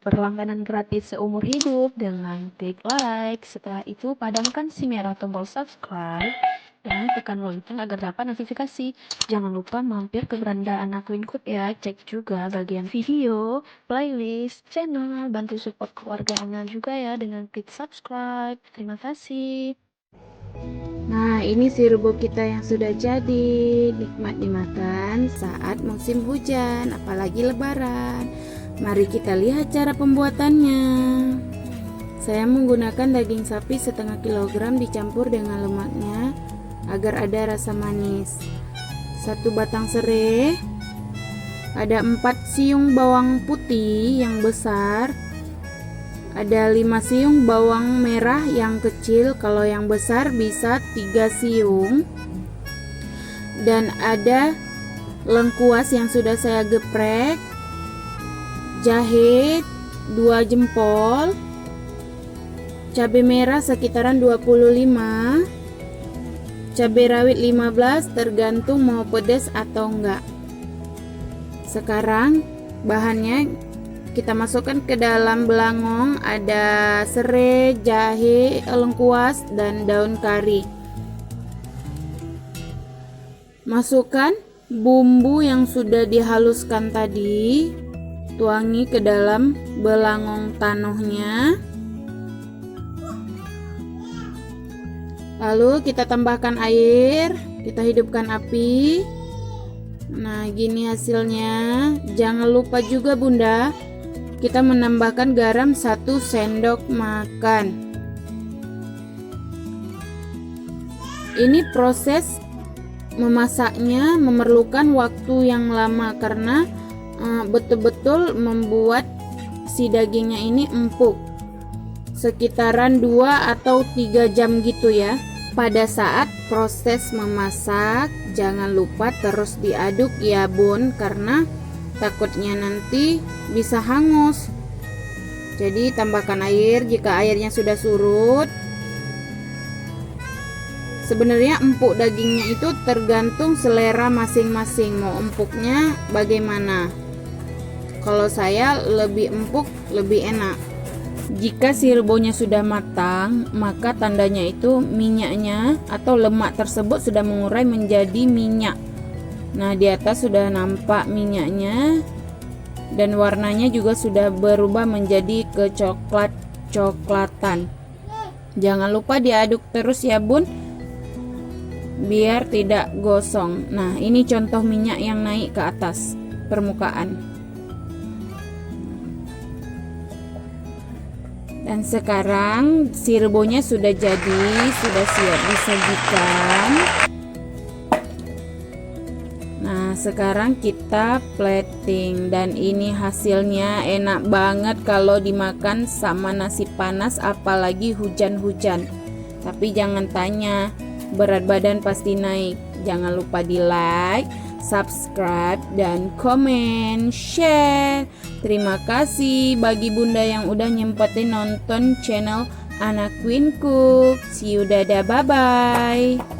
berlangganan gratis seumur hidup dengan klik like. Setelah itu padamkan si merah tombol subscribe dan tekan lonceng agar dapat notifikasi. Jangan lupa mampir ke beranda Anak Queen Cook ya. Cek juga bagian video, playlist, channel, bantu support keluarga Ana juga ya dengan klik subscribe. Terima kasih. Nah, ini si rebuk kita yang sudah jadi, nikmat dimakan saat musim hujan, apalagi lebaran. Mari kita lihat cara pembuatannya. Saya menggunakan daging sapi setengah kilogram dicampur dengan lemaknya agar ada rasa manis. 1 batang serai, ada 4 siung bawang putih yang besar, ada 5 siung bawang merah yang kecil, kalau yang besar bisa 3 siung. Dan ada lengkuas yang sudah saya geprek, jahe 2 jempol, cabai merah sekitaran 25, cabai rawit 15, tergantung mau pedas atau enggak. Sekarang bahannya kita masukkan ke dalam belangong, ada serai, jahe, lengkuas, dan daun kari. Masukkan bumbu yang sudah dihaluskan tadi, tuangi ke dalam belangong tanuhnya. Lalu kita tambahkan air, kita hidupkan api. Nah, gini hasilnya. Jangan lupa juga Bunda, kita menambahkan garam 1 sendok makan. Ini proses memasaknya memerlukan waktu yang lama karena betul-betul membuat si dagingnya ini empuk. Sekitaran 2 atau 3 jam gitu ya. Pada saat proses memasak, jangan lupa terus diaduk ya Bun, karena takutnya nanti bisa hangus. Jadi tambahkan air jika airnya sudah surut. Sebenarnya empuk dagingnya itu tergantung selera masing-masing, mau empuknya bagaimana. Kalau saya lebih empuk lebih enak. Jika si rebusnya sudah matang, maka tandanya itu minyaknya atau lemak tersebut sudah mengurai menjadi minyak. Nah, di atas sudah nampak minyaknya dan warnanya juga sudah berubah menjadi kecoklat-coklatan. Jangan lupa diaduk terus ya Bun, biar tidak gosong. Nah, ini contoh minyak yang naik ke atas permukaan. Dan sekarang si rebusnya sudah jadi, sudah siap disajikan. Nah, sekarang kita plating dan ini hasilnya enak banget kalau dimakan sama nasi panas, apalagi hujan-hujan. Tapi jangan tanya, berat badan pasti naik. Jangan lupa di like, subscribe, dan komen, share. Terima kasih bagi Bunda yang udah nyempetin nonton channel Anak Queen Cook. See you, dadah, bye-bye.